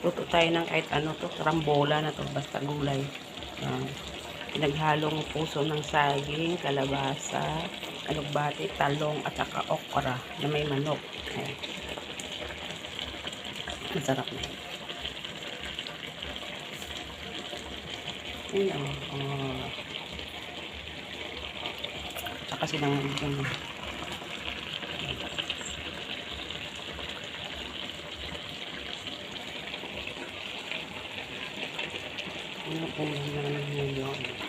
Luto tayo ng kahit ano to, karambola na to, basta gulay. Yan. Pinaghalong puso ng saging, kalabasa, alugbati, talong, at saka okra na may manok. Ayan. Masarap na. Ayan, Tsaka silang ano po naman yun.